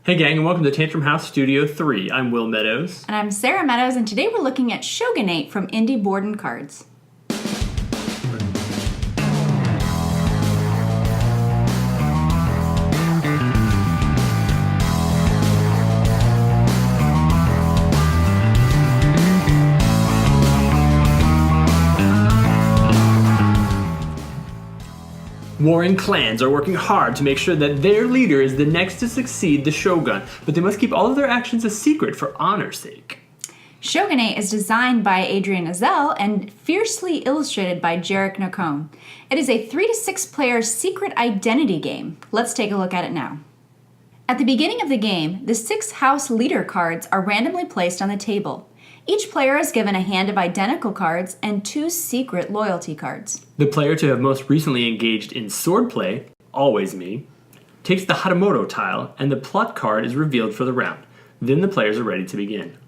Hey gang, and welcome to Tantrum House Studio 3. I'm Will Meadows. And I'm Sara Meadows, and today we're looking at Shogunate from Indie Board and Cards. Warring clans are working hard to make sure that their leader is the next to succeed the Shogun, but they must keep all of their actions a secret for honor's sake. Shogunate is designed by Adrian Azell and fiercely illustrated by Jarek Nacone. It is a 3 to 6 player secret identity game. Let's take a look at it now. At the beginning of the game, the 6 house leader cards are randomly placed on the table. Each player is given a hand of identical cards and 2 secret loyalty cards. The player to have most recently engaged in swordplay, always me, takes the Hatamoto tile and the plot card is revealed for the round. Then the players are ready to begin.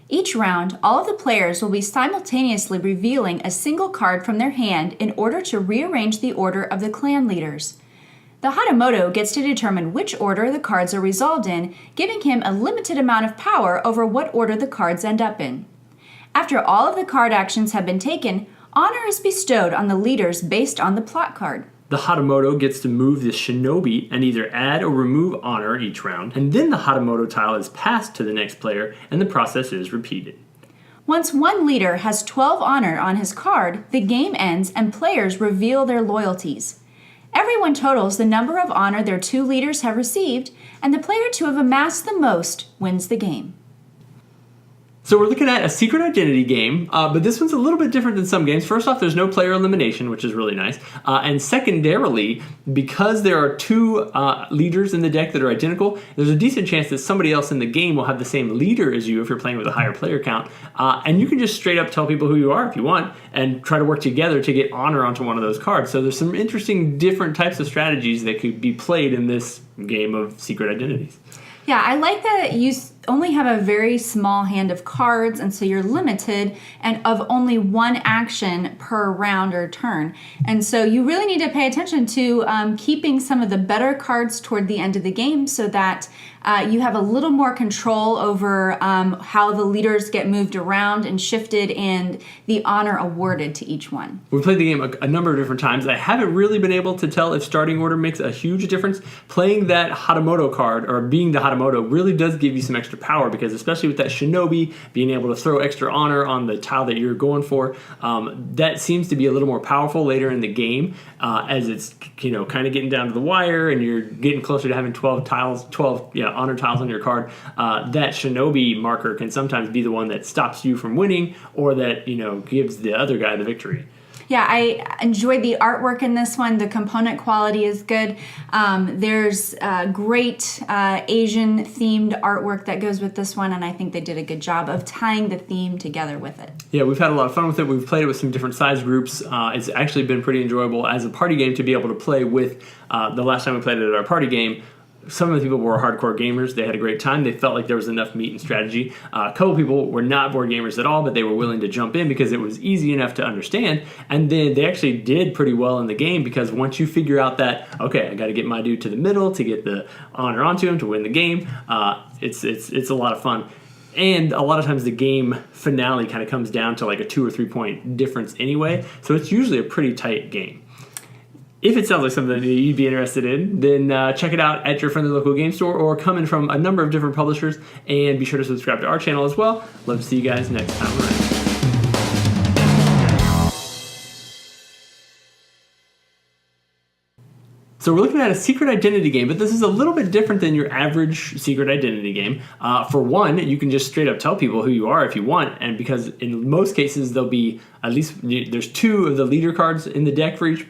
Each round, all of the players will be simultaneously revealing a single card from their hand in order to rearrange the order of the clan leaders. The Hatamoto gets to determine which order the cards are resolved in, giving him a limited amount of power over what order the cards end up in. After all of the card actions have been taken, honor is bestowed on the leaders based on the plot card. The Hatamoto gets to move the shinobi and either add or remove honor each round, and then the Hatamoto tile is passed to the next player and the process is repeated. Once one leader has 12 honor on his card, the game ends and players reveal their loyalties. Everyone totals the number of honor their 2 leaders have received, and the player to have amassed the most wins the game. So we're looking at a secret identity game, but this one's a little bit different than some games. First off, there's no player elimination, which is really nice. And secondarily, because there are 2 leaders in the deck that are identical, there's a decent chance that somebody else in the game will have the same leader as you if you're playing with a higher player count. And you can just straight up tell people who you are if you want and try to work together to get honor onto one of those cards. So there's some interesting different types of strategies that could be played in this game of secret identities. Yeah, I like that you only have a very small hand of cards, and so you're limited and of only one action per round or turn. And so you really need to pay attention to keeping some of the better cards toward the end of the game so that you have a little more control over how the leaders get moved around and shifted and the honor awarded to each one. We've played the game a number of different times. I haven't really been able to tell if starting order makes a huge difference. Playing that Hatamoto card, or being the Hatamoto, really does give you some extra power because especially with that shinobi, being able to throw extra honor on the tile that you're going for, that seems to be a little more powerful later in the game as it's kind of getting down to the wire and you're getting closer to having 12 honor tiles on your card. That shinobi marker can sometimes be the one that stops you from winning or that gives the other guy the victory. Yeah, I enjoyed the artwork in this one. The component quality is good. There's great Asian-themed artwork that goes with this one, and I think they did a good job of tying the theme together with it. Yeah, we've had a lot of fun with it. We've played it with some different size groups. It's actually been pretty enjoyable as a party game to be able to play with. The last time we played it at our party game, some of the people were hardcore gamers. They had a great time. They felt like there was enough meat and strategy. A couple people were not board gamers at all, but they were willing to jump in because it was easy enough to understand. And then they actually did pretty well in the game because once you figure out that, okay, I got to get my dude to the middle to get the honor onto him to win the game, it's a lot of fun. And a lot of times the game finale kind of comes down to like a 2 or 3 point difference anyway. So it's usually a pretty tight game. If it sounds like something that you'd be interested in, then check it out at your friendly local game store or coming from a number of different publishers. And be sure to subscribe to our channel as well. Love to see you guys next time around. So we're looking at a secret identity game, but this is a little bit different than your average secret identity game. For one, you can just straight up tell people who you are if you want, and because in most cases there'll be at least there's 2 of the leader cards in the deck for each